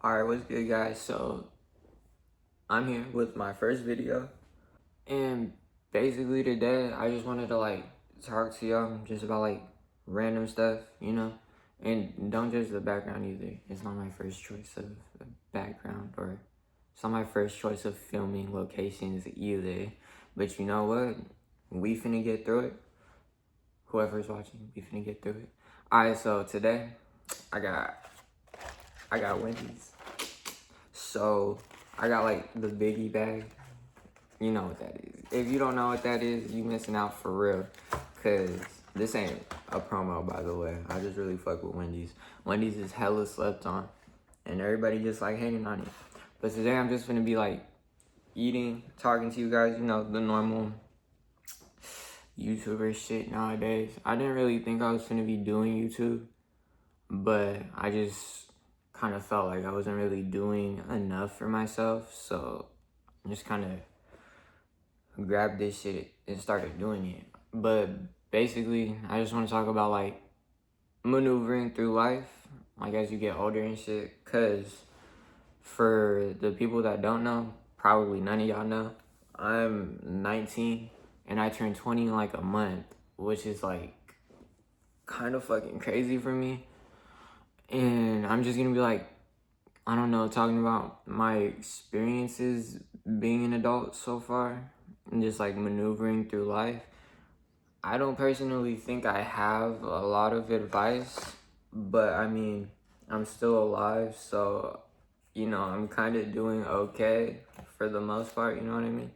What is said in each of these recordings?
Alright, what's good guys? So I'm here with my first video, and basically today I just wanted to talk to y'all just about random stuff, and don't judge the background either. It's not my first choice of background, or it's not my first choice of filming locations either. But you know what? We finna get through it. Whoever's watching, we finna get through it. Alright, so today I got Wendy's. So I got the biggie bag. You know what that is. If you don't know what that is, you missing out for real. Cause this ain't a promo, by the way. I just really fuck with Wendy's. Wendy's is hella slept on, and everybody just hating on it. But today I'm just gonna be eating, talking to you guys. You know, the normal YouTuber shit nowadays. I didn't really think I was gonna be doing YouTube, but I just kind of felt like I wasn't really doing enough for myself, so I just kind of grabbed this shit and started doing it. But basically, I just want to talk about maneuvering through life, as you get older and shit. Cause for the people that don't know, probably none of y'all know, I'm 19 and I turned 20 in a month, which is kind of fucking crazy for me. And I'm just gonna be I don't know, talking about my experiences being an adult so far and just maneuvering through life. I don't personally think I have a lot of advice, but I mean, I'm still alive, so I'm kind of doing okay for the most part, you know what I mean?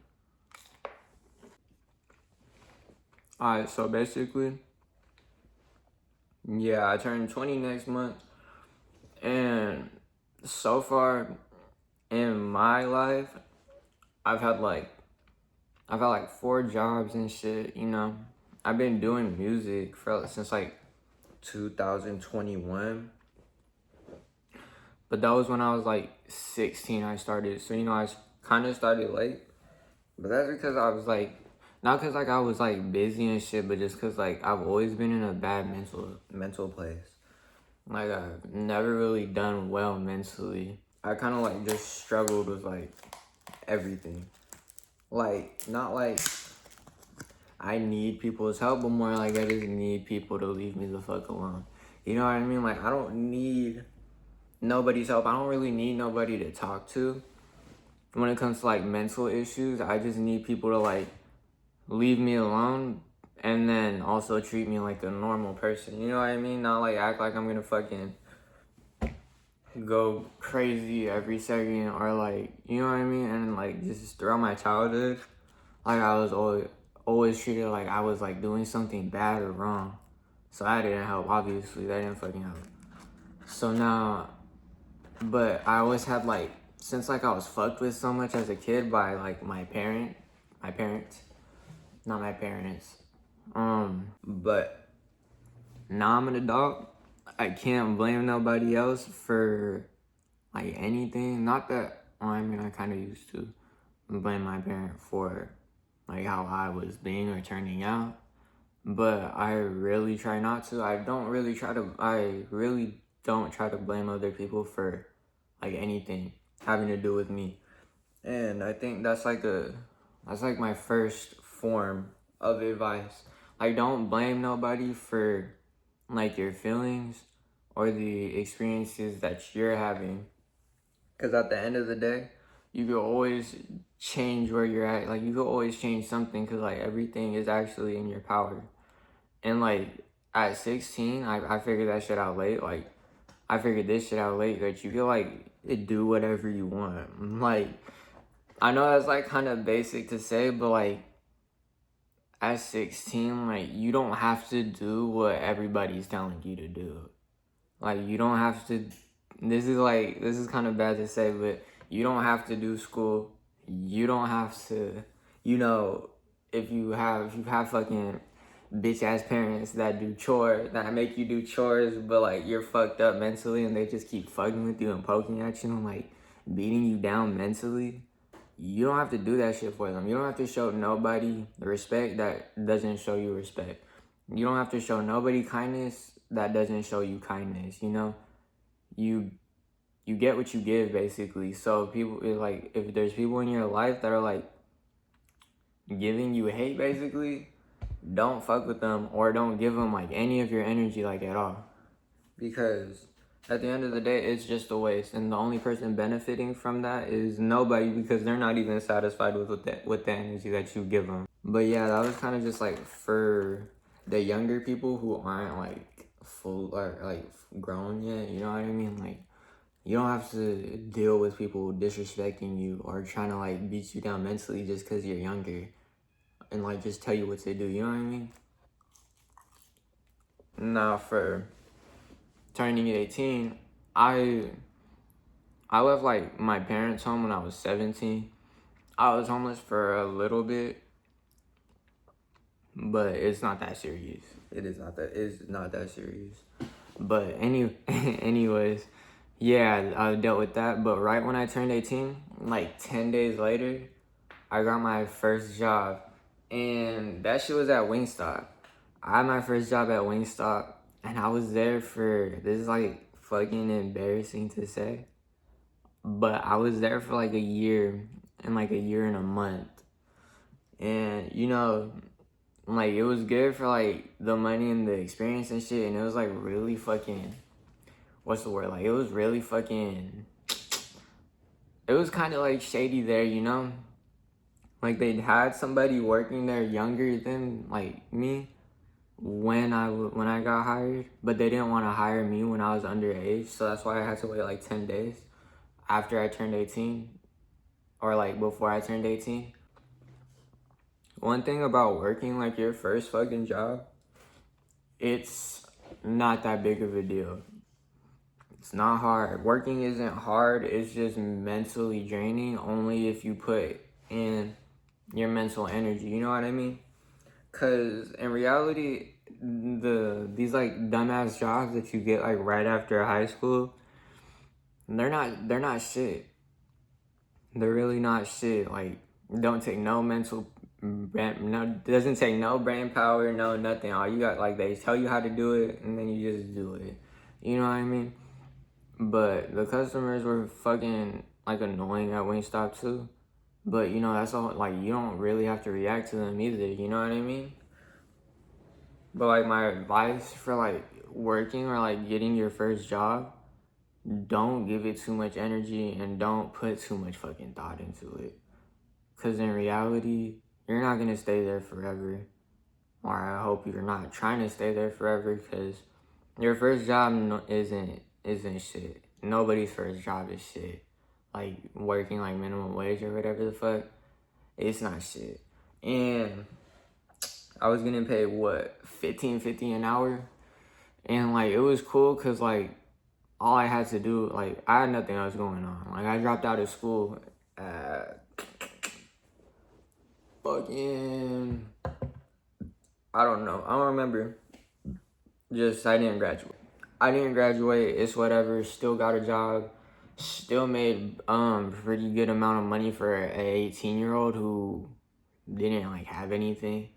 Alright, so basically, yeah, I turn 20 next month, and so far in my life, I've had 4 jobs and shit, I've been doing music since 2021. But that was when I was 16 I started. So, I kind of started late. But that's because I was not because I was busy and shit, but just because I've always been in a bad mental place. I've never really done well mentally. I kind of just struggled with everything. Not I need people's help, but more I just need people to leave me the fuck alone. You know what I mean? I don't need nobody's help. I don't really need nobody to talk to when it comes to mental issues. I just need people to leave me alone, and then also treat me like a normal person. You know what I mean? Not act like I'm gonna fucking go crazy every second, or you know what I mean? And just throughout my childhood, I was always treated like I was doing something bad or wrong. So that didn't help, obviously. That didn't fucking help. So now, but I always had since I was fucked with so much as a kid by my parents, not my parents. But now I'm an adult. I can't blame nobody else for anything. Not that, I mean, I kind of used to blame my parent for how I was being or turning out, but I really try not to. I really don't try to blame other people for anything having to do with me. And I think that's my first form of advice. Don't blame nobody for your feelings or the experiences that you're having, because at the end of the day, you can always change where you're at. You can always change something, because everything is actually in your power. And at 16, I figured that shit out late. I figured this shit out late, that you can do whatever you want. I know that's kind of basic to say, but at 16, you don't have to do what everybody's telling you to do. You don't have to. This is kind of bad to say, but you don't have to do school. You don't have to, if you have fucking bitch ass parents that do chores, that make you do chores, but you're fucked up mentally, and they just keep fucking with you and poking at you and beating you down mentally. You don't have to do that shit for them. You don't have to show nobody respect that doesn't show you respect. You don't have to show nobody kindness that doesn't show you kindness. You you get what you give, basically. So people, like, if there's people in your life that are like giving you hate, basically, don't fuck with them, or don't give them like any of your energy, like, at all, because at the end of the day, it's just a waste, and the only person benefiting from that is nobody, because they're not even satisfied with the energy that you give them. But yeah, that was kind of just like for the younger people who aren't like full or like grown yet. You know what I mean? Like, you don't have to deal with people disrespecting you or trying to like beat you down mentally just because you're younger and like just tell you what to do. You know what I mean? Now for turning 18, I left like my parents' home when I was 17. I was homeless for a little bit, but it's not that serious. It's not that serious. But anyways, yeah, I dealt with that. But right when I turned 18, like 10 days later, I got my first job, and that shit was at Wingstop. I had my first job at Wingstop, and I was there for, this is like fucking embarrassing to say, but I was there for like a year and a month. And you know, like, it was good for like the money and the experience and shit, and it was like really fucking, what's the word? Like, it was really fucking, it was kind of like shady there, you know? Like, they had somebody working there younger than like me when I got hired, but they didn't want to hire me when I was underage, so that's why I had to wait like 10 days after I turned 18, or like before I turned 18. One thing about working like your first fucking job, it's not that big of a deal. It's not hard. Working isn't hard. It's just mentally draining only if you put in your mental energy. You know what I mean? Cause in reality, these like dumbass jobs that you get like right after high school, they're not shit. They're really not shit. Like, don't take no doesn't take no brain power, no nothing. All you got, like, they tell you how to do it and then you just do it. You know what I mean? But the customers were fucking like annoying at Wingstop too. But you know, that's all, like, you don't really have to react to them either, you know what I mean? But like, my advice for like working or like getting your first job, don't give it too much energy and don't put too much fucking thought into it. Cause in reality, you're not gonna stay there forever. Or I hope you're not trying to stay there forever, cause your first job isn't shit. Nobody's first job is shit. Like, working like minimum wage or whatever the fuck, it's not shit. And I was getting paid what, $15.50 an hour, and like, it was cool cause like all I had to do, like, I had nothing else going on. Like, I dropped out of school at fucking, I don't know. I don't remember. Just, I didn't graduate. It's whatever. Still got a job. Still made pretty good amount of money for an 18-year-old who didn't like have anything.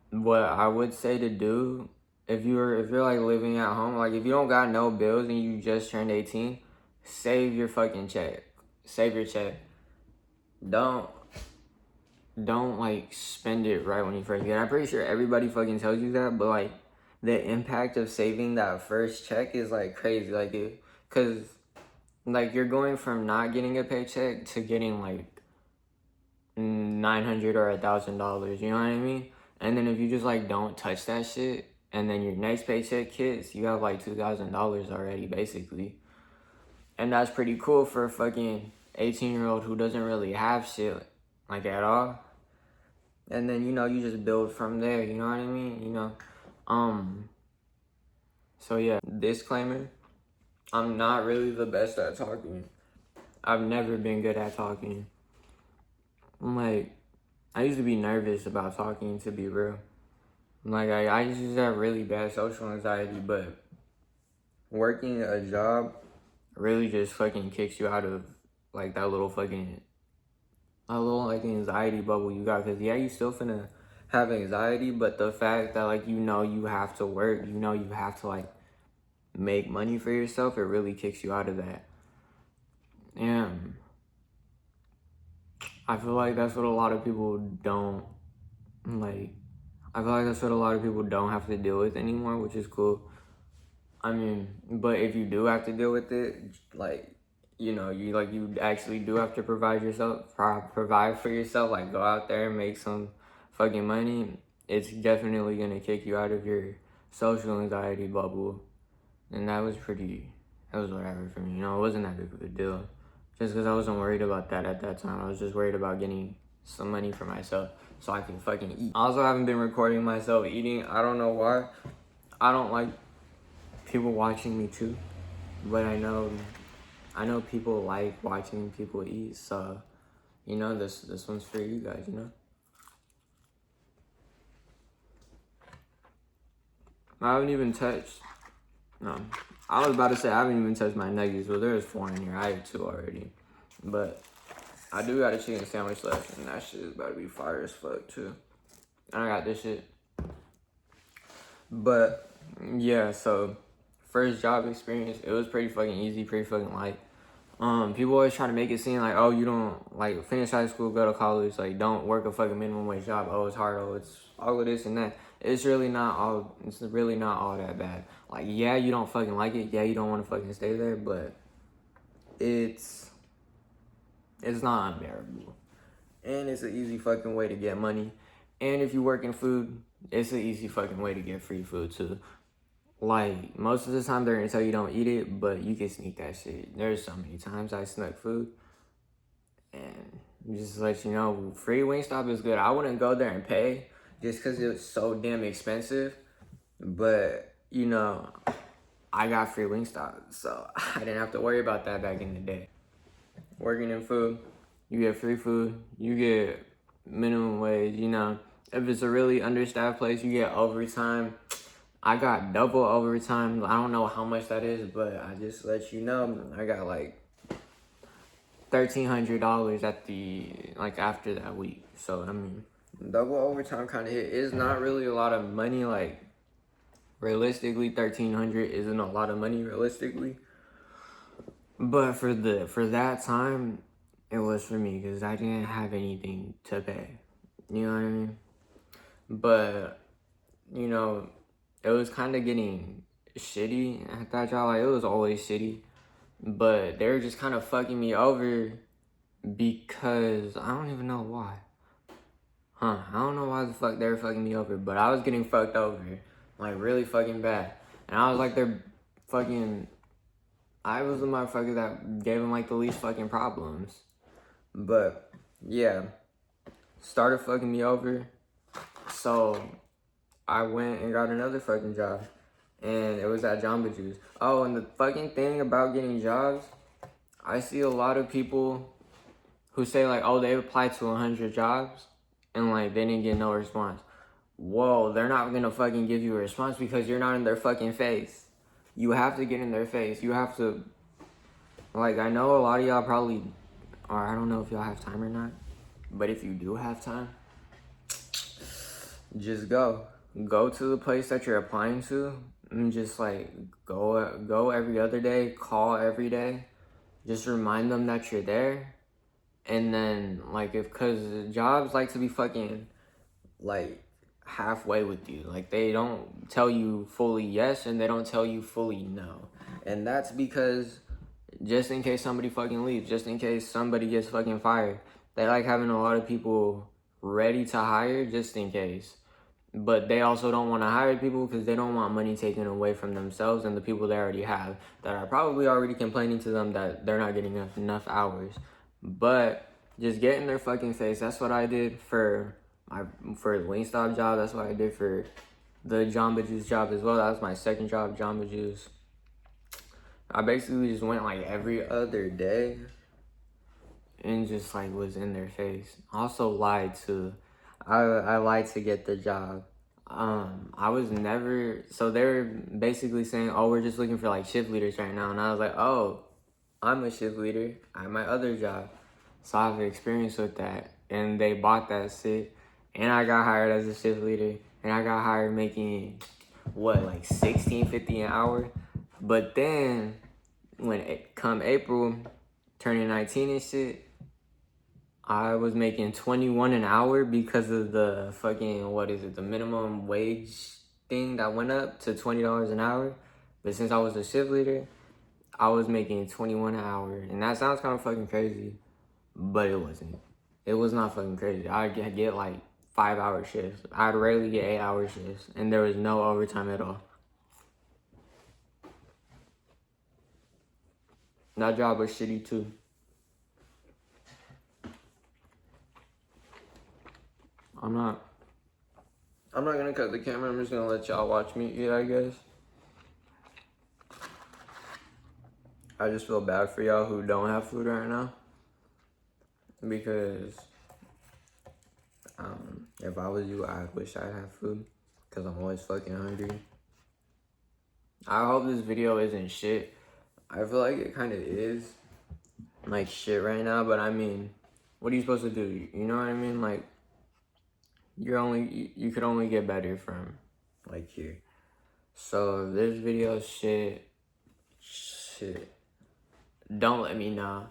What I would say to do, if you're like living at home, like, if you don't got no bills and you just turned 18, save your fucking check. Save your check. Don't like spend it right when you first get it. I'm pretty sure everybody fucking tells you that, but like, the impact of saving that first check is like crazy. Like, cause like, you're going from not getting a paycheck to getting like $900 or $1,000. You know what I mean? And then if you just like don't touch that shit, and then your next paycheck hits, you have like $2,000 already, basically. And that's pretty cool for a fucking 18-year-old who doesn't really have shit like at all. And then, you know, you just build from there, you know what I mean? You know, so yeah, disclaimer, I'm not really the best at talking. I've never been good at talking. Like, I used to be nervous about talking, to be real. Like, I just have really bad social anxiety, but working a job really just fucking kicks you out of like that little like anxiety bubble you got. Cause yeah, you still finna have anxiety, but the fact that like, you know, you have to work, you know, you have to like make money for yourself, it really kicks you out of that. And I feel like that's what a lot of people don't like. I feel like that's what a lot of people don't have to deal with anymore, which is cool. I mean, but if you do have to deal with it, like, you know, you actually do have to provide for yourself, like go out there and make some fucking money. It's definitely gonna kick you out of your social anxiety bubble. And that was whatever for me. You know, it wasn't that big of a deal. Just because I wasn't worried about that at that time. I was just worried about getting some money for myself so I can fucking eat. I also haven't been recording myself eating. I don't know why. I don't like people watching me too. But I know people like watching people eat. So, you know, this one's for you guys, you know? I haven't even touched. No, I was about to say I haven't even touched my nuggets. Well, there's 4 in here. I have 2 already. But I do got a chicken sandwich left, and that shit is about to be fire as fuck, too. And I got this shit. But, yeah, so, first job experience, it was pretty fucking easy, pretty fucking light. People always try to make it seem like, oh, you don't, like, finish high school, go to college, like, don't work a fucking minimum wage job. Oh, it's hard. Oh, it's all of this and that. It's really not all that bad. Like, yeah, you don't fucking like it. Yeah, you don't want to fucking stay there, but it's not unbearable. And it's an easy fucking way to get money. And if you work in food, it's an easy fucking way to get free food, too. Like, most of the time they're gonna tell you don't eat it, but you can sneak that shit. There's so many times I snuck food. And just to let you know, free Wingstop is good. I wouldn't go there and pay just because it's so damn expensive. But, you know, I got free Wingstop, so I didn't have to worry about that back in the day. Working in food, you get free food, you get minimum wage, you know. If it's a really understaffed place, you get overtime. I got double overtime. I don't know how much that is, but I just let you know, I got like $1,300 after that week. So, I mean, double overtime kind of hit. It's not really a lot of money, like, realistically, $1,300 isn't a lot of money, realistically. But for that time, it was for me, because I didn't have anything to pay. You know what I mean? But, you know, it was kind of getting shitty at that job. Like, it was always shitty. But they were just kind of fucking me over because I don't even know why. I don't know why the fuck they were fucking me over, but I was getting fucked over. Like, really fucking bad. And I was like I was the motherfucker that gave them like the least fucking problems. But, yeah. Started fucking me over. So, I went and got another fucking job. And it was at Jamba Juice. Oh, and the fucking thing about getting jobs, I see a lot of people who say like, oh, they applied to 100 jobs and like they didn't get no response. Whoa, they're not gonna fucking give you a response because you're not in their fucking face. You have to get in their face. You have to, like, I know a lot of y'all probably, or I don't know if y'all have time or not, but if you do have time, just go. Go to the place that you're applying to and just like go every other day, call every day. Just remind them that you're there. And then like cause jobs like to be fucking like halfway with you. Like they don't tell you fully yes and they don't tell you fully no. And that's because just in case somebody fucking leaves, just in case somebody gets fucking fired, they like having a lot of people ready to hire just in case. But they also don't want to hire people because they don't want money taken away from themselves and the people they already have that are probably already complaining to them that they're not getting enough hours. But just get in their fucking face. That's what I did for the Wingstop job. That's what I did for the Jamba Juice job as well. That was my second job, Jamba Juice. I basically just went like every other day and just like was in their face. I also lied too. I lied to get the job. I was never, so they were basically saying, oh, we're just looking for like shift leaders right now. And I was like, oh, I'm a shift leader at my other job. So I have experience with that. And they bought that shit. And I got hired as a shift leader. And I got hired making, what, like $16.50 an hour? But then when it come April, turning 19 and shit, I was making 21 an hour because of the fucking, what is it, the minimum wage thing that went up to $20 an hour. But since I was a shift leader, I was making 21 an hour. And that sounds kind of fucking crazy, but it wasn't. It was not fucking crazy. I'd get like 5-hour shifts. I'd rarely get 8-hour shifts, and there was no overtime at all. That job was shitty too. I'm not gonna cut the camera. I'm just gonna let y'all watch me eat, I guess. I just feel bad for y'all who don't have food right now, because if I was you, I wish I had food, because I'm always fucking hungry. I hope this video isn't shit. I feel like it kind of is like shit right now, but I mean, what are you supposed to do? You know what I mean? Like, you could only get better from like here. So if this video shit, don't let me know.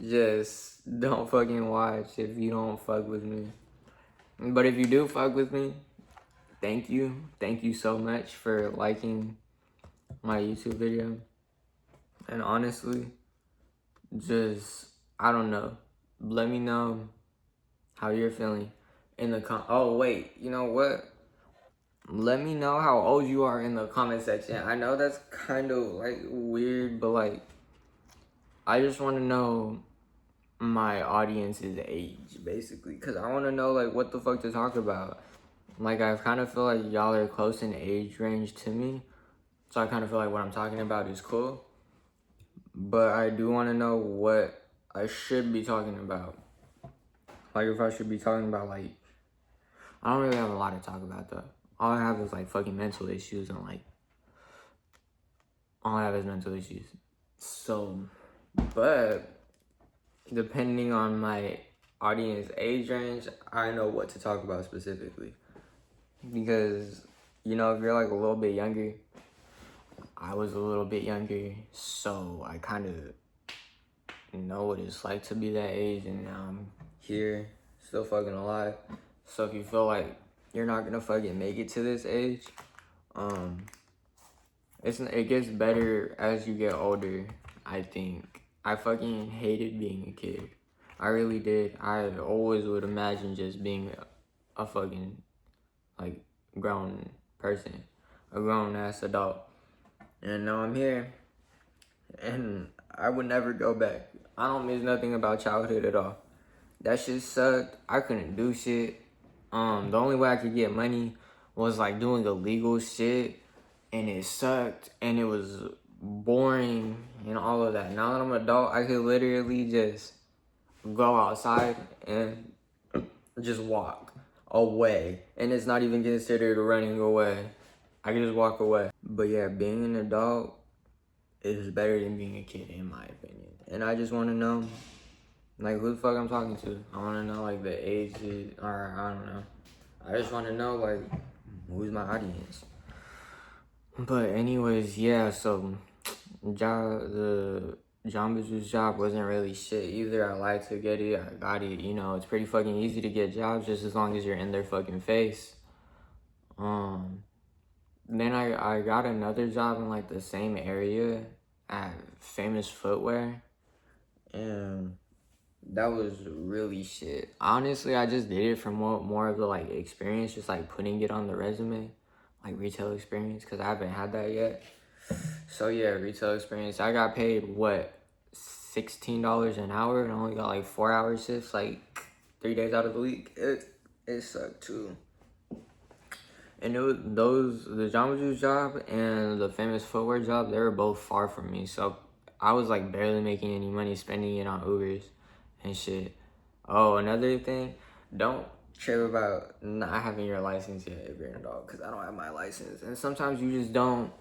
Just don't fucking watch if you don't fuck with me. But if you do fuck with me, thank you. Thank you so much for liking my YouTube video. And honestly, just, I don't know. Let me know how you're feeling in the oh wait, you know what? Let me know how old you are in the comment section. I know that's kind of like weird, but like, I just want to know my audience's age, basically, because I want to know like what the fuck to talk about. Like, I kind of feel like y'all are close in age range to me, so I kind of feel like what I'm talking about is cool. But I do want to know what I should be talking about. Like, if I should be talking about, like, I don't really have a lot to talk about, though. All I have is, like, fucking mental issues, and, like, all I have is mental issues. So, but depending on my audience age range, I know what to talk about specifically. Because, you know, if you're, like, a little bit younger, I was a little bit younger, so I kind of know what it's like to be that age, and now I'm here, still fucking alive. So if you feel like you're not gonna fucking make it to this age, it gets better as you get older, I think. I fucking hated being a kid. I really did. I always would imagine just being a fucking, like, grown person, a grown-ass adult. And now I'm here, and I would never go back. I don't miss nothing about childhood at all. That shit sucked. I couldn't do shit. The only way I could get money was like doing illegal shit, and it sucked, and it was boring, and all of that. Now that I'm an adult, I could literally just go outside and just walk away, and it's not even considered running away. I can just walk away. But yeah, being an adult is better than being a kid, in my opinion. And I just want to know, like, who the fuck I'm talking to. I want to know, like, the age, or I don't know. I just want to know, like, who's my audience. But anyways, yeah, so the Jamba Juice job wasn't really shit either. I lied to get it. I got it. You know, it's pretty fucking easy to get jobs just as long as you're in their fucking face. Then I got another job in, like, the same area at Famous Footwear, and that was really shit. Honestly, I just did it for more of the, like, experience, just, like, putting it on the resume, like, retail experience, because I haven't had that yet. So, yeah, retail experience. I got paid, what, $16 an hour, and I only got, like, 4-hour shifts, like, 3 days out of the week. It sucked, too. And it was the Jamba Juice job and the Famous Footwear job, they were both far from me. So I was like barely making any money, spending it on Ubers and shit. Oh, another thing, don't trip about not having your license yet if you're an adult, because I don't have my license. And sometimes you just don't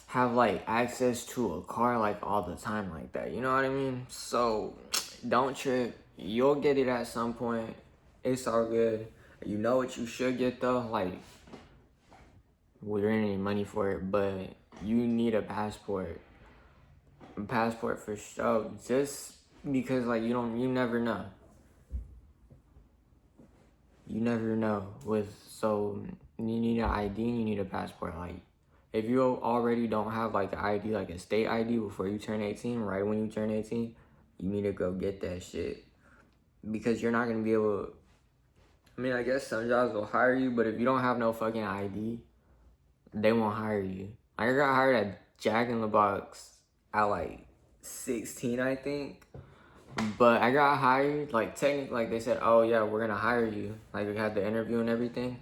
have like access to a car like all the time like that. You know what I mean? So don't trip. You'll get it at some point. It's all good. You know what you should get though? Like, we didn't any money for it, but you need a passport. A passport for sure. Just because like you never know. You never know. So you need an ID and you need a passport. Like if you already don't have like the ID, like a state ID before you turn 18, right when you turn 18, you need to go get that shit. Because you're not gonna be able, I mean, I guess some jobs will hire you, but if you don't have no fucking ID, they won't hire you. I got hired at Jack in the Box at like 16, I think. But I got hired, like technically, like they said, oh yeah, we're gonna hire you. Like we had the interview and everything.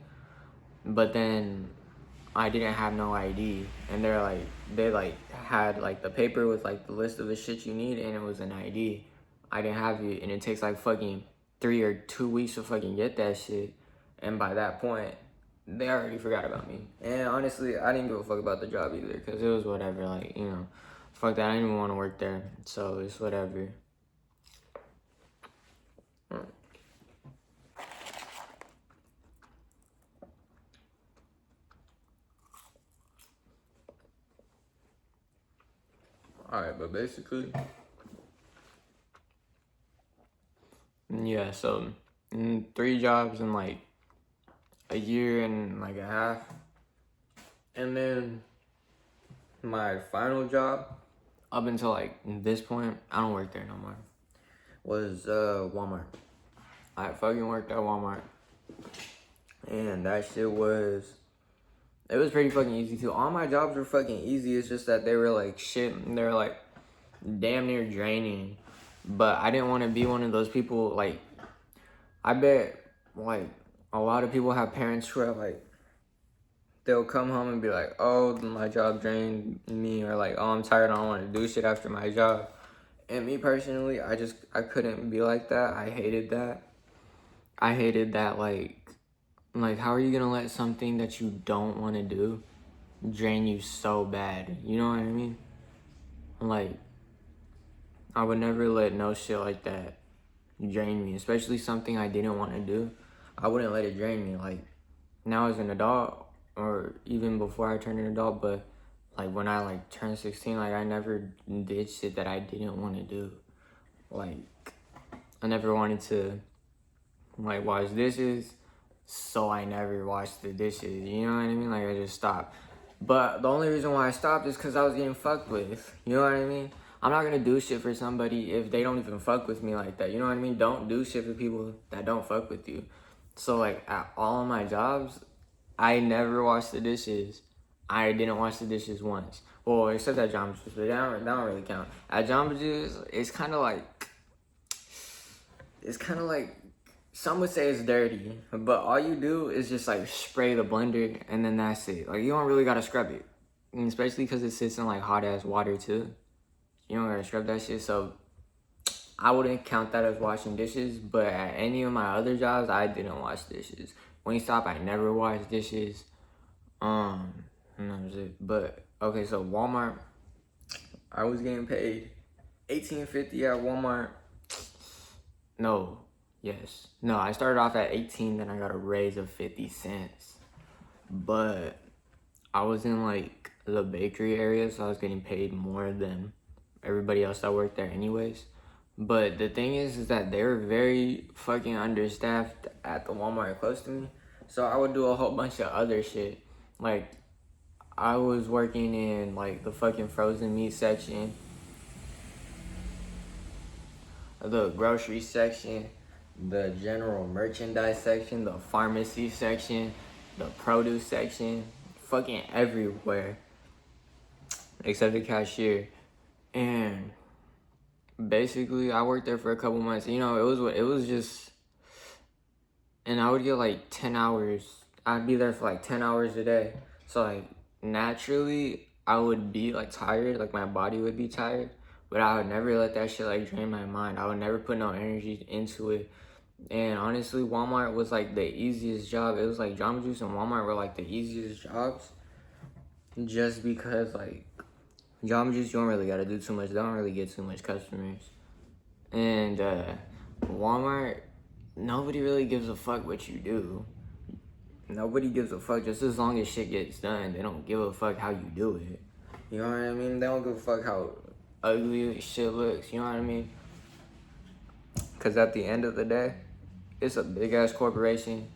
But then I didn't have no ID. And they had like the paper with like the list of the shit you need and it was an ID. I didn't have it and it takes like fucking 3 or 2 weeks to fucking get that shit. And by that point, they already forgot about me. And honestly, I didn't give a fuck about the job either because it was whatever. Like, you know, fuck that. I didn't even want to work there. So it's whatever. Alright, but basically, yeah, so 3 jobs in like a year and like a half. And then my final job, up until like this point, I don't work there no more, was Walmart. I fucking worked at Walmart. And that shit was, it was pretty fucking easy too. All my jobs were fucking easy. It's just that they were like shit. They were like damn near draining. But I didn't want to be one of those people. Like, I bet like a lot of people have parents who are like, they'll come home and be like, oh, my job drained me, or like, oh, I'm tired, I don't want to do shit after my job. And me personally, I couldn't be like that. I hated that. Like how are you gonna let something that you don't want to do drain you so bad? You know what I mean? Like, I would never let no shit like that drain me, especially something I didn't want to do. I wouldn't let it drain me. Like, now as an adult, or even before I turned an adult, but like when I like turned 16, like I never did shit that I didn't want to do. Like, I never wanted to like wash dishes, so I never washed the dishes. You know what I mean? Like, I just stopped. But the only reason why I stopped is because I was getting fucked with. You know what I mean? I'm not gonna do shit for somebody if they don't even fuck with me like that. You know what I mean? Don't do shit for people that don't fuck with you. So like at all of my jobs, I never washed the dishes. I didn't wash the dishes once. Well, except at Jamba Juice, but that don't really count. At Jamba Juice, it's kind of like, some would say it's dirty, but all you do is just like spray the blender and then that's it. Like, you don't really gotta scrub it. And especially because it sits in like hot ass water too. You don't gotta scrub that shit, so I wouldn't count that as washing dishes. But at any of my other jobs, I didn't wash dishes. Wingstop, I never washed dishes. And that was it. But okay, so Walmart, I was getting paid $18.50 at Walmart. No, I started off at 18, then I got a raise of 50 cents. But I was in like the bakery area, so I was getting paid more than everybody else that worked there anyways. But the thing is that they were very fucking understaffed at the Walmart close to me. So I would do a whole bunch of other shit. Like, I was working in like the fucking frozen meat section, the grocery section, the general merchandise section, the pharmacy section, the produce section, fucking everywhere except the cashier. And basically I worked there for a couple months. You know, it was just, and I would get like 10 hours. I'd be there for like 10 hours a day. So like naturally I would be like tired, like my body would be tired, but I would never let that shit like drain my mind. I would never put no energy into it. And honestly, Walmart was like the easiest job. It was like Jamba Juice and Walmart were like the easiest jobs, just because like Jamba Juice, you don't really gotta do too much. They don't really get too much customers. And Walmart, nobody really gives a fuck what you do. Nobody gives a fuck, just as long as shit gets done. They don't give a fuck how you do it. You know what I mean? They don't give a fuck how ugly shit looks, you know what I mean? Because at the end of the day, it's a big-ass corporation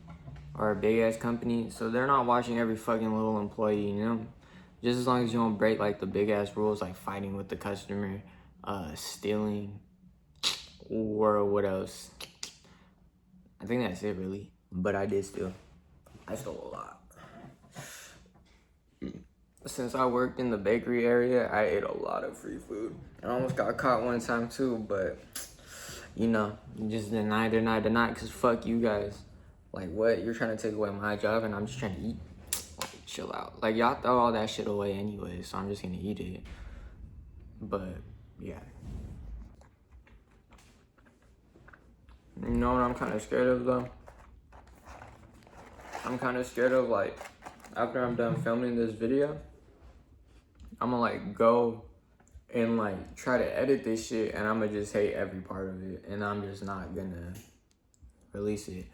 or a big-ass company, so they're not watching every fucking little employee, you know? Just as long as you don't break, like, the big-ass rules, like fighting with the customer, stealing, or what else? I think that's it, really. But I did steal. I stole a lot. Since I worked in the bakery area, I ate a lot of free food. I almost got caught one time too, but you know, just deny, because fuck you guys. Like, what? You're trying to take away my job and I'm just trying to eat? Like, chill out. Like, y'all throw all that shit away anyway, so I'm just gonna eat it. But, yeah. You know what I'm kind of scared of, though? I'm kind of scared of, like, after I'm done filming this video, I'm gonna, like, go and, like, try to edit this shit, and I'm gonna just hate every part of it, and I'm just not gonna release it.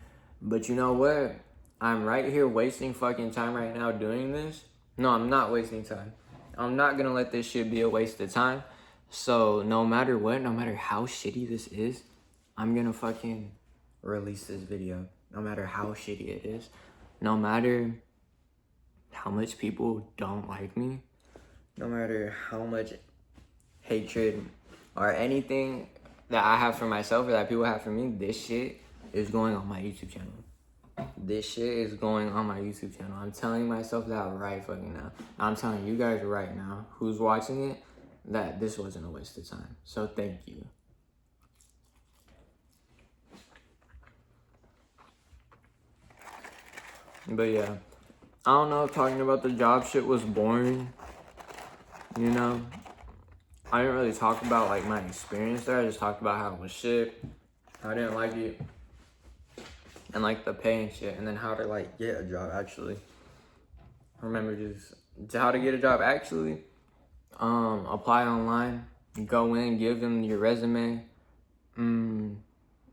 But you know what? I'm right here wasting fucking time right now doing this. No, I'm not wasting time. I'm not gonna let this shit be a waste of time. So no matter what, no matter how shitty this is, I'm gonna fucking release this video. No matter how shitty it is. No matter how much people don't like me. No matter how much hatred or anything that I have for myself or that people have for me, this shit is going on my YouTube channel. This shit is going on my YouTube channel. I'm telling myself that right fucking now. I'm telling you guys right now, who's watching it, that this wasn't a waste of time. So thank you. But yeah, I don't know if talking about the job shit was boring, you know? I didn't really talk about like my experience there. I just talked about how it was shit, how I didn't like it, and like the pay and shit, and then how to like get a job actually. Remember just how to get a job actually. Apply online, go in, give them your resume, and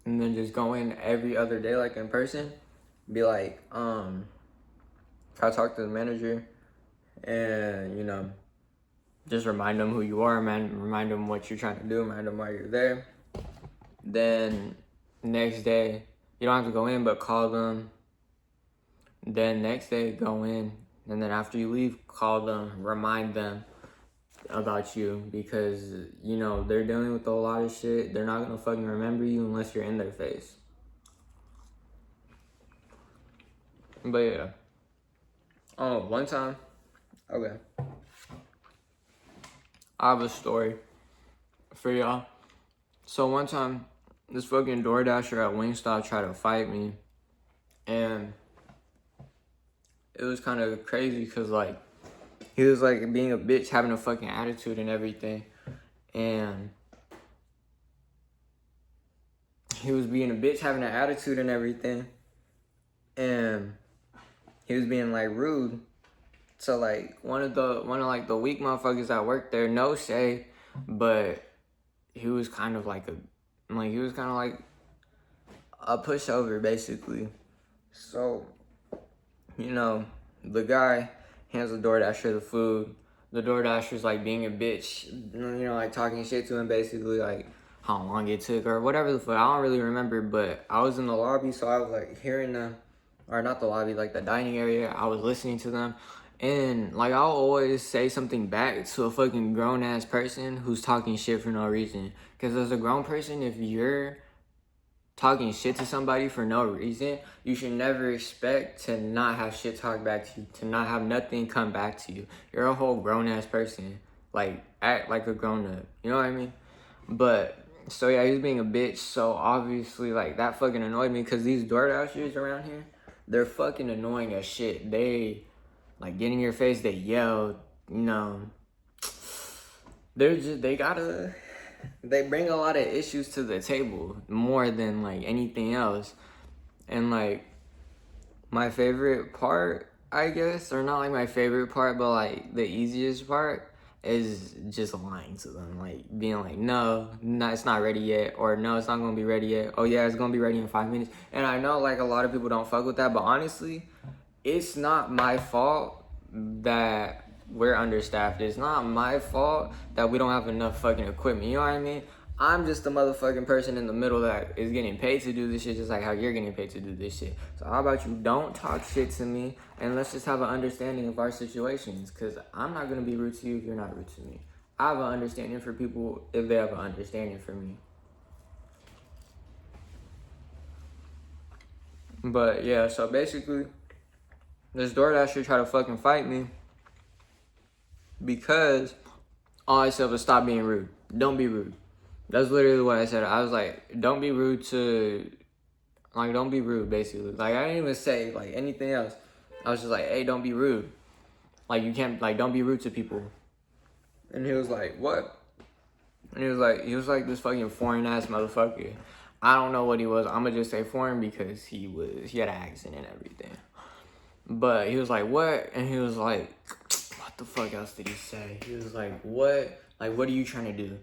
then just go in every other day like in person. Be like, try to talk to the manager, and you know, just remind them who you are, remind them what you're trying to do, remind them why you're there. Then next day, you don't have to go in, but call them. Then next day, go in, and then after you leave, call them, remind them about you, because you know they're dealing with a lot of shit. They're not gonna fucking remember you unless you're in their face. But yeah. Oh, one time. Okay. I have a story for y'all. So one time, this fucking DoorDasher at Wingstop tried to fight me. And it was kind of crazy because, like, he was, like, being a bitch, having a fucking attitude and everything. And he was being a bitch, having an attitude and everything. And he was being, like, rude. So, like, one of the weak motherfuckers that worked there, no shade, but he was kind of like a pushover, basically. So, you know, the guy hands the DoorDasher the food. The DoorDasher's, like, being a bitch, you know, like, talking shit to him, basically, like, how long it took or whatever the fuck. I don't really remember, but I was in the lobby, so I was, like, hearing them. Or not the lobby, like, the dining area. I was listening to them. And, like, I'll always say something back to a fucking grown-ass person who's talking shit for no reason. Because as a grown person, if you're talking shit to somebody for no reason, you should never expect to not have shit talked back to you, to not have nothing come back to you. You're a whole grown-ass person. Like, act like a grown-up. You know what I mean? But, so yeah, he was being a bitch. So, obviously, like, that fucking annoyed me. Because these DoorDashers around here, they're fucking annoying as shit. They, like, get in your face, they yell, you know. They bring a lot of issues to the table, more than, like, anything else. And, like, my favorite part, I guess, or not, like, my favorite part, but, like, the easiest part is just lying to them. Like, being like, no, it's not ready yet. Or, no, it's not going to be ready yet. Oh, yeah, it's going to be ready in 5 minutes. And I know, like, a lot of people don't fuck with that. But honestly, it's not my fault that we're understaffed. It's not my fault that we don't have enough fucking equipment. You know what I mean? I'm just the motherfucking person in the middle that is getting paid to do this shit, just like how you're getting paid to do this shit. So how about you don't talk shit to me, and let's just have an understanding of our situations, because I'm not going to be rude to you if you're not rude to me. I have an understanding for people if they have an understanding for me. But yeah, so basically, this DoorDash should try to fucking fight me because all I said was stop being rude. Don't be rude. That's literally what I said. I was like, don't be rude to, like, don't be rude, basically. Like, I didn't even say, like, anything else. I was just like, hey, don't be rude. Like, you can't, like, don't be rude to people. And he was like, what? And he was like this fucking foreign-ass motherfucker. I don't know what he was. I'm gonna just say foreign because he had an accent and everything. But he was like, what? And he was like, what the fuck else did he say? He was like, what? Like, what are you trying to do?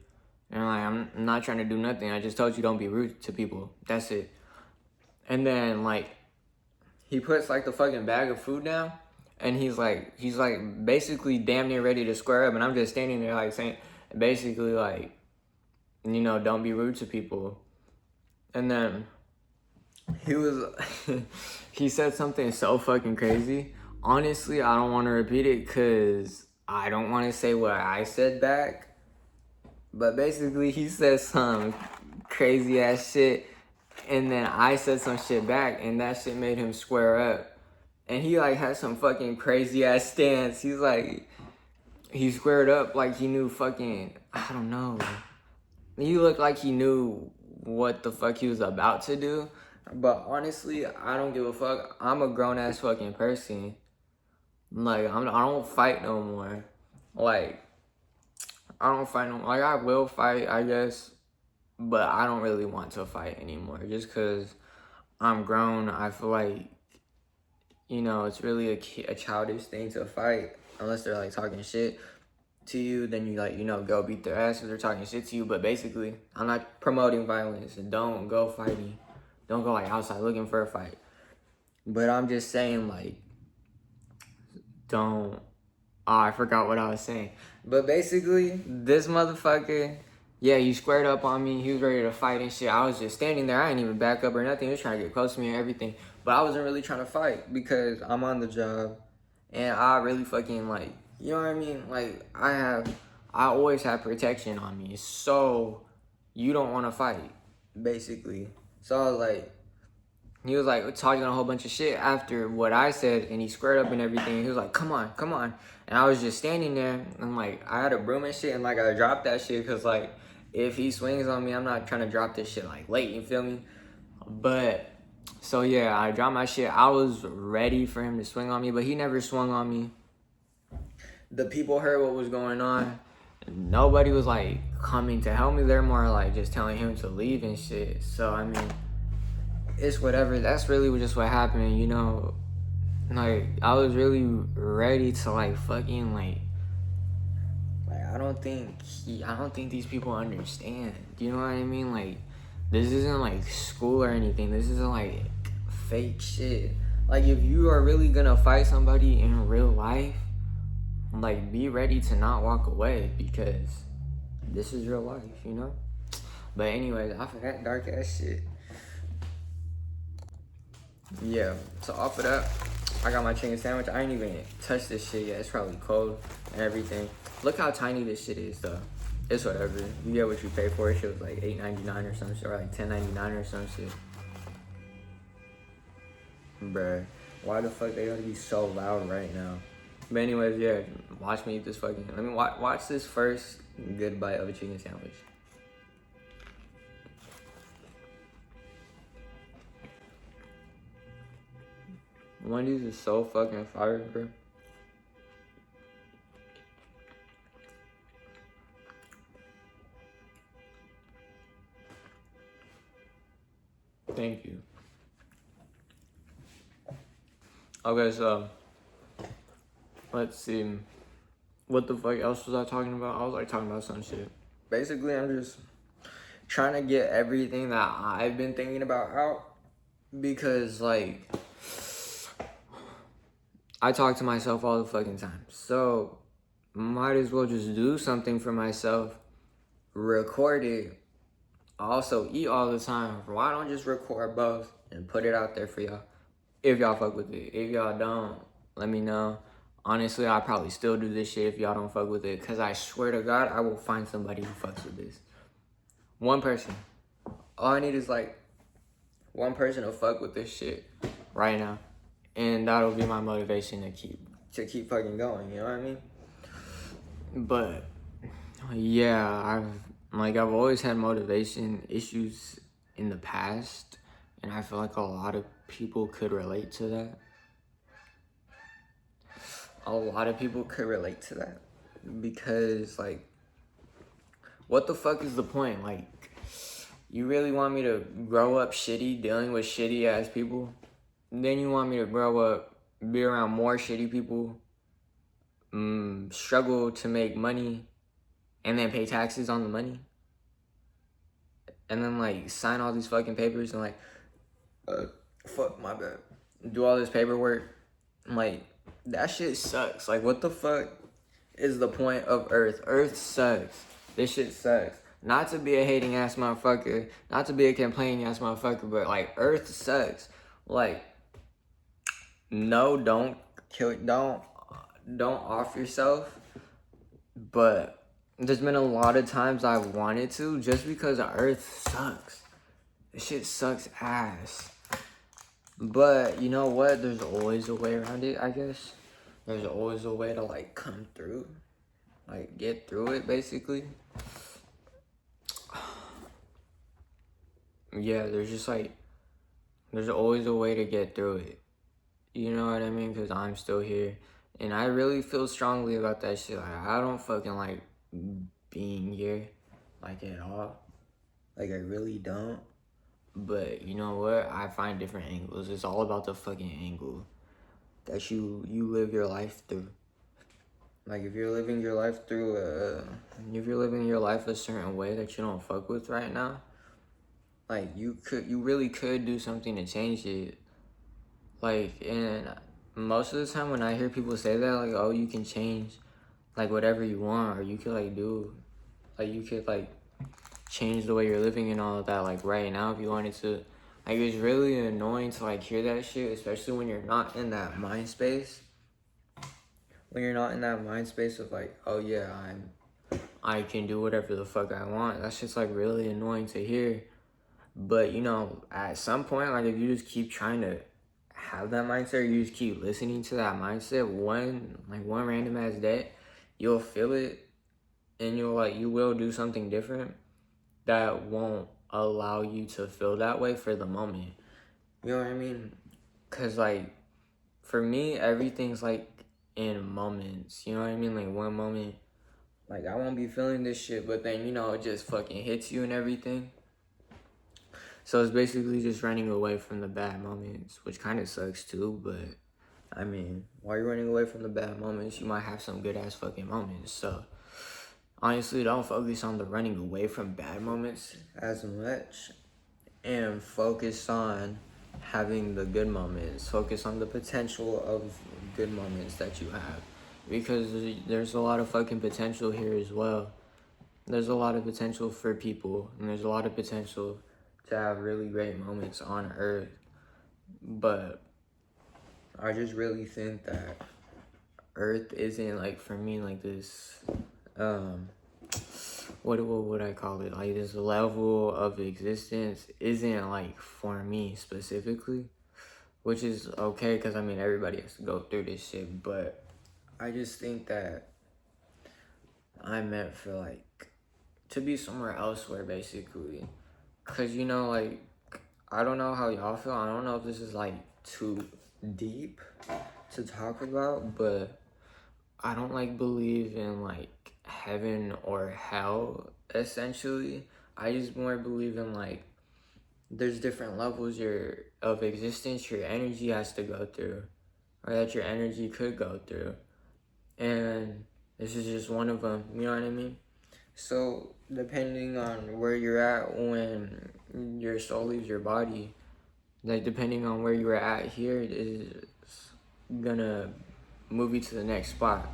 And I'm not trying to do nothing. I just told you don't be rude to people. That's it. And then, like, he puts, like, the fucking bag of food down. And he's like, basically damn near ready to square up. And I'm just standing there, like, saying, basically, like, you know, don't be rude to people. And then he was, he said something so fucking crazy. Honestly, I don't want to repeat it because I don't want to say what I said back. But basically, he said some crazy ass shit, and then I said some shit back, and that shit made him square up. And he like had some fucking crazy ass stance. He's like, he squared up like he knew fucking, I don't know. He looked like he knew what the fuck he was about to do. But honestly, I don't give a fuck. I'm a grown ass fucking person. Like, I don't fight no more. Like, I don't fight no more. Like, I will fight, I guess. But I don't really want to fight anymore. Just because I'm grown, I feel like, you know, it's really a childish thing to fight. Unless they're, like, talking shit to you. Then you, like, you know, go beat their ass if they're talking shit to you. But basically, I'm not promoting violence. And don't go fighting. Don't go, like, outside looking for a fight. But I'm just saying, like, don't... Oh, I forgot what I was saying. But basically, this motherfucker, yeah, he squared up on me. He was ready to fight and shit. I was just standing there. I didn't even back up or nothing. He was trying to get close to me and everything. But I wasn't really trying to fight because I'm on the job. And I really fucking, like, you know what I mean? Like, I always have protection on me. So, you don't want to fight, basically. So, I was like, he was like talking a whole bunch of shit after what I said, and he squared up and everything. He was like, come on, come on. And I was just standing there, and like, I had a broom and shit, and like, I dropped that shit, because like, if he swings on me, I'm not trying to drop this shit like late, you feel me? But, so yeah, I dropped my shit. I was ready for him to swing on me, but he never swung on me. The people heard what was going on. Nobody was like coming to help me. They're more like just telling him to leave and shit. So, I mean, it's whatever. That's really just what happened, you know. Like, I was really ready to like fucking like I don't think these people understand. You know what I mean? Like, this isn't like school or anything. This isn't like fake shit. Like, if you are really gonna fight somebody in real life, like, be ready to not walk away, because this is real life, you know? But anyways, off of that dark ass shit. Yeah, so off of that, I got my chicken sandwich. I ain't even touched this shit yet. It's probably cold and everything. Look how tiny this shit is, though. It's whatever. You get what you pay for. It shit was like $8.99 or some shit, or like $10.99 or some shit. Bruh, why the fuck they gotta be so loud right now? But anyways, yeah, watch me eat this fucking... Let me watch this first good bite of a chicken sandwich. Wendy's is so fucking fire, bro. Thank you. Okay, so let's see. What the fuck else was I talking about? I was like talking about some shit. Basically, I'm just trying to get everything that I've been thinking about out, because like, I talk to myself all the fucking time. So might as well just do something for myself, record it, also eat all the time. Why don't just record both and put it out there for y'all? If y'all fuck with it. If y'all don't, let me know. Honestly, I'll probably still do this shit if y'all don't fuck with it. Cause I swear to God, I will find somebody who fucks with this. One person. All I need is like one person to fuck with this shit right now. And that'll be my motivation to keep fucking going, you know what I mean? But yeah, I've always had motivation issues in the past, and I feel like a lot of people could relate to that. A lot of people could relate to that because like, what the fuck is the point? Like, you really want me to grow up shitty, dealing with shitty ass people? Then you want me to grow up, be around more shitty people, struggle to make money, and then pay taxes on the money? And then like sign all these fucking papers and like, fuck my bad, do all this paperwork? Like, that shit sucks. Like, what the fuck is the point of Earth? Earth sucks. This shit sucks. Not to be a hating ass motherfucker, not to be a complaining ass motherfucker, but like, Earth sucks. Like, no, don't kill, don't off yourself. But there's been a lot of times I wanted to, just because Earth sucks. This shit sucks ass. But you know what? There's always a way around it, I guess. There's always a way to like come through, like get through it, basically. Yeah, there's always a way to get through it. You know what I mean? Because I'm still here. And I really feel strongly about that shit. Like, I don't fucking like being here, like, at all. Like, I really don't. But you know what? I find different angles. It's all about the fucking angle that you live your life through. Like, if you're living your life a certain way that you don't fuck with right now, like, you really could do something to change it. Like, and most of the time when I hear people say that, like, oh, you can change, like, whatever you want, or you could, like, you could, like, change the way you're living and all of that, like, right now if you wanted to. Like, it's really annoying to, like, hear that shit, especially when you're not in that mind space. When you're not in that mind space of, like, oh, yeah, I can do whatever the fuck I want. That's just, like, really annoying to hear. But, you know, at some point, like, if you just keep trying to have that mindset, or you just keep listening to that mindset, one random ass day, you'll feel it, and you will do something different that won't allow you to feel that way for the moment. You know what I mean? Because, like, for me, everything's, like, in moments. You know what I mean? Like, one moment, like, I won't be feeling this shit, but then, you know, it just fucking hits you and everything. So it's basically just running away from the bad moments, which kind of sucks too, but I mean, while you're running away from the bad moments, you might have some good ass fucking moments. So honestly, don't focus on the running away from bad moments as much, and focus on having the good moments. Focus on the potential of good moments that you have, because there's a lot of fucking potential here as well. There's a lot of potential for people, and there's a lot of potential to have really great moments on Earth. But I just really think that Earth isn't, like, for me, like, this what would I call it, like, this level of existence isn't, like, for me specifically, which is okay, because I mean, everybody has to go through this shit. But I just think that I'm meant for, like, to be somewhere elsewhere, basically. Because, you know, like, I don't know how y'all feel. I don't know if this is, like, too deep to talk about, but I don't, like, believe in, like, heaven or hell, essentially. I just more believe in, like, there's different levels of existence your energy has to go through, or that your energy could go through. And this is just one of them, you know what I mean? So, depending on where you're at when your soul leaves your body, like, depending on where you're at here is gonna move you to the next spot.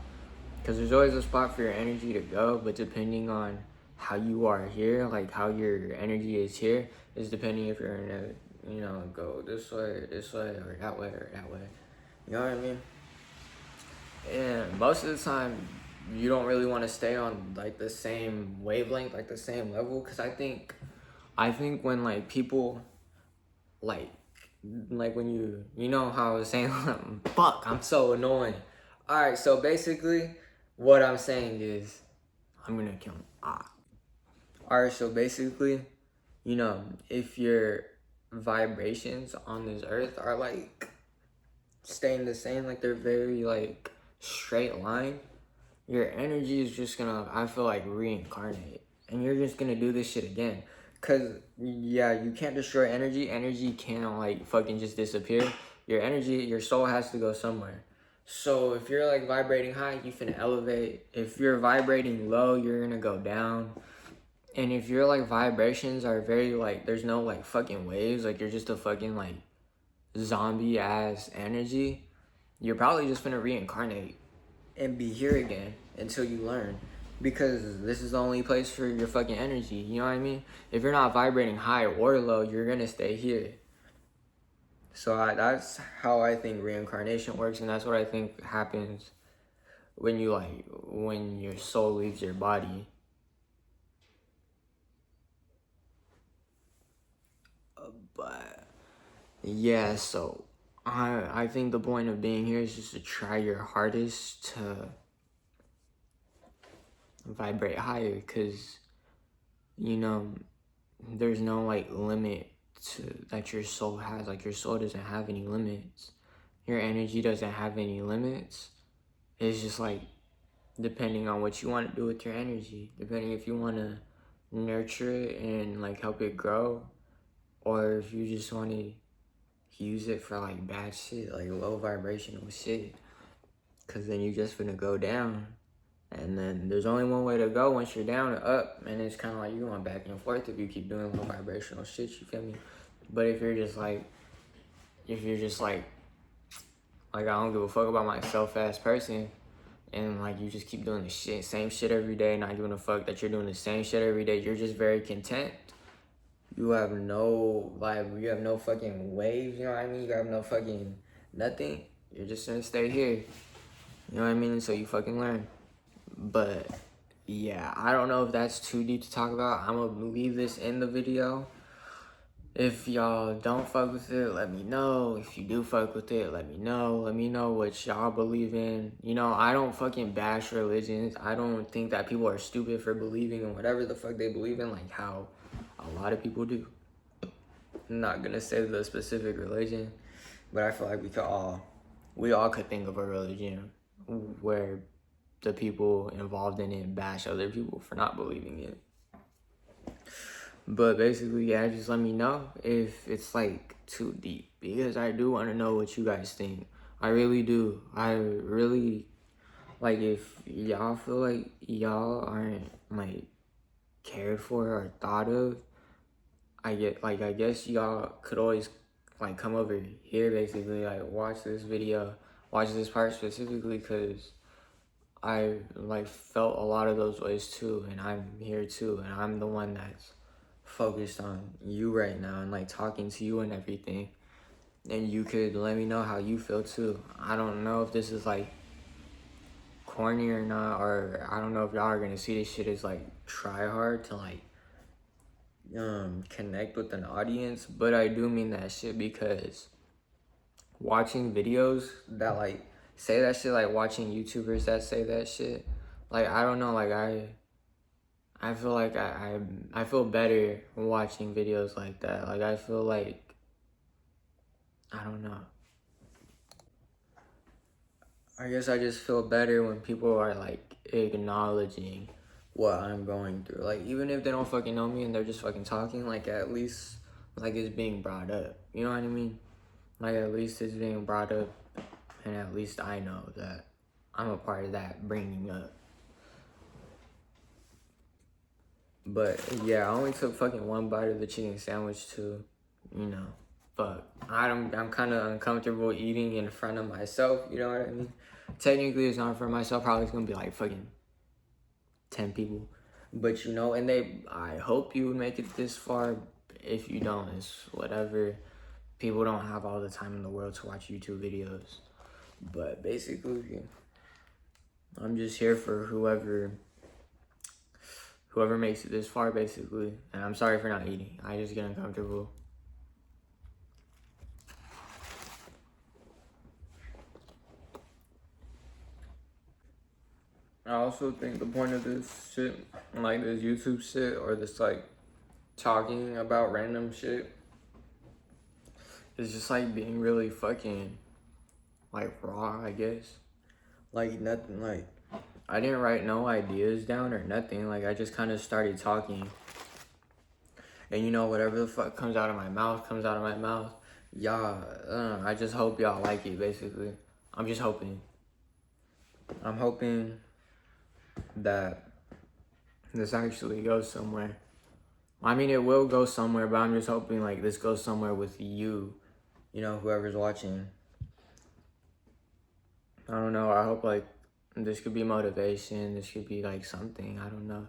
Because there's always a spot for your energy to go, but depending on how you are here, like how your energy is here, is depending if you're gonna, you know, go this way, or that way, or that way. You know what I mean? And most of the time, you don't really want to stay on like the same wavelength, like the same level. Because I think when like people like when you know how I was saying, fuck, I'm so annoying. All right, so basically, what I'm saying is, I'm gonna kill him. All right, so basically, you know, if your vibrations on this earth are like staying the same, like they're very like straight line, your energy is just gonna, I feel like, reincarnate, and you're just gonna do this shit again. Cause yeah, you can't destroy energy. Energy can't like fucking just disappear. Your energy, your soul has to go somewhere. So if you're like vibrating high, you finna elevate. If you're vibrating low, you're gonna go down. And if your like vibrations are very like, there's no like fucking waves, like you're just a fucking like zombie ass energy, you're probably just gonna reincarnate and be here again until you learn, because this is the only place for your fucking energy. You know what I mean? If you're not vibrating high or low, you're gonna stay here. So that's how I think reincarnation works, and that's what I think happens when you like when your soul leaves your body. But yeah, so I think the point of being here is just to try your hardest to vibrate higher, because you know there's no like limit to that your soul has. Like your soul doesn't have any limits, your energy doesn't have any limits. It's just like depending on what you want to do with your energy, depending if you want to nurture it and like help it grow, or if you just want to use it for like bad shit, like low vibrational shit, because then you just gonna go down. And then there's only one way to go once you're down and up, and it's kind of like you're going back and forth if you keep doing low vibrational shit, you feel me? But if you're just like I don't give a fuck about myself ass person, and like you just keep doing the same shit every day, not giving a fuck that you're doing the same shit every day, you're just very content. You have no vibe, you have no fucking waves, you know what I mean? You have no fucking nothing. You're just gonna stay here. You know what I mean? So you fucking learn. But yeah, I don't know if that's too deep to talk about. I'm gonna leave this in the video. If y'all don't fuck with it, let me know. If you do fuck with it, let me know. Let me know what y'all believe in. You know, I don't fucking bash religions. I don't think that people are stupid for believing in whatever the fuck they believe in, like how a lot of people do. I'm not gonna say the specific religion, but I feel like we all could think of a religion where the people involved in it bash other people for not believing it. But basically, yeah, just let me know if it's like too deep, because I do want to know what you guys think. I really do. I really, like, if y'all feel like y'all aren't like cared for or thought of, I guess y'all could always like come over here, basically, like watch this video, watch this part specifically, because I like felt a lot of those ways too, and I'm here too, and I'm the one that's focused on you right now and like talking to you and everything. And you could let me know how you feel too. I don't know if this is like corny or not, or I don't know if y'all are gonna see this shit as like try hard to like connect with an audience, but I do mean that shit, because watching videos that like say that shit, like watching YouTubers that say that shit, like I don't know, like I feel like I feel better watching videos like that. Like I feel like, I don't know, I guess I just feel better when people are like acknowledging what I'm going through. Like even if they don't fucking know me and they're just fucking talking, like at least like it's being brought up. You know what I mean? Like at least it's being brought up, and at least I know that I'm a part of that bringing up. But yeah, I only took fucking one bite of the chicken sandwich too. You know, fuck. I'm kind of uncomfortable eating in front of myself. You know what I mean? Technically, it's not for myself. Probably it's gonna be like fucking 10 people. But you know, and I hope you make it this far. If you don't, it's whatever. People don't have all the time in the world to watch YouTube videos. But basically, I'm just here for whoever makes it this far, basically. And I'm sorry for not eating. I just get uncomfortable. I also think the point of this shit, like this YouTube shit, or this like talking about random shit, is just like being really fucking like raw, I guess. Like nothing, like I didn't write no ideas down or nothing. Like I just kind of started talking, and you know, whatever the fuck comes out of my mouth comes out of my mouth. Y'all, I just hope y'all like it. Basically, I'm just hoping. I'm hoping that this actually goes somewhere. I mean, it will go somewhere, but I'm just hoping like this goes somewhere with you. You know, whoever's watching. I don't know. I hope like this could be motivation. This could be like something. I don't know.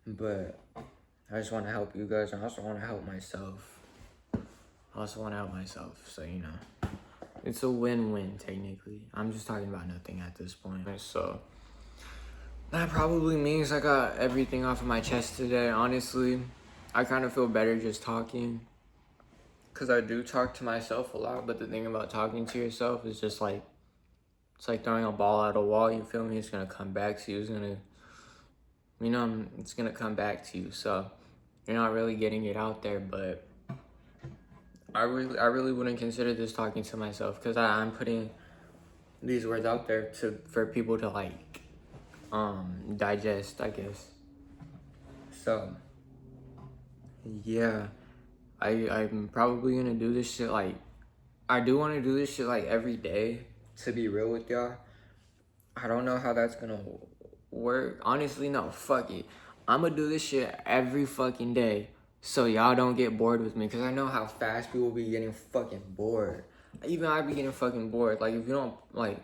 But I just want to help you guys. And I also want to help myself. So, you know, it's a win-win technically. I'm just talking about nothing at this point. So that probably means I got everything off of my chest today. Honestly, I kind of feel better just talking. Because I do talk to myself a lot. But the thing about talking to yourself is just like, it's like throwing a ball at a wall, you feel me? It's going to come back to you. It's going to, you know, it's going to come back to you. So you're not really getting it out there. But I really wouldn't consider this talking to myself. Because I'm putting these words out there for people to like digest, I guess. So yeah, I'm probably gonna do this shit like, I do want to do this shit like every day, to be real with y'all. I don't know how that's gonna work. Honestly, no, fuck it. I'm gonna do this shit every fucking day so y'all don't get bored with me, because I know how fast people be getting fucking bored. Even I be getting fucking bored. Like, if you don't, like,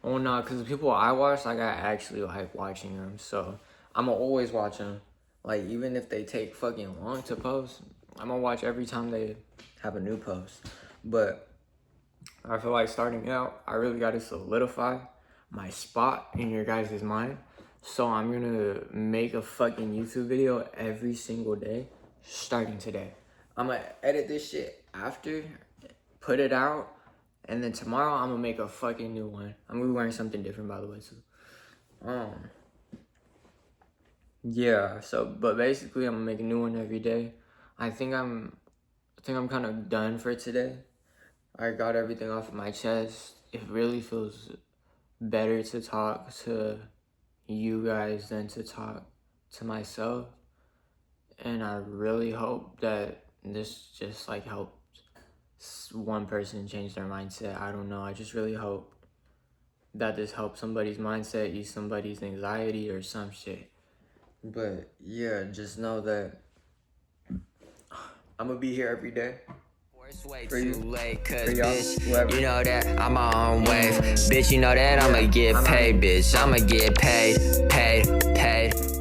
oh no, because the people I watch, like, I actually like watching them. So I'm gonna always watch them. Like, even if they take fucking long to post, I'm gonna watch every time they have a new post. But I feel like starting out, I really gotta solidify my spot in your guys' mind. So I'm gonna make a fucking YouTube video every single day, starting today. I'm gonna edit this shit after, put it out, and then tomorrow I'm gonna make a fucking new one. I'm gonna be wearing something different, by the way, too. Yeah, so, but basically I'm gonna make a new one every day. I think I'm kind of done for today. I got everything off of my chest. It really feels better to talk to you guys than to talk to myself. And I really hope that this just like helped one person change their mindset. I don't know. I just really hope that this helps somebody's mindset, ease somebody's anxiety or some shit. But yeah, just know that I'm gonna be here every day. For you, late, cause bitch, whoever. You know that I'm my own wave. Bitch, you know that I'ma get paid, bitch. I'ma get paid.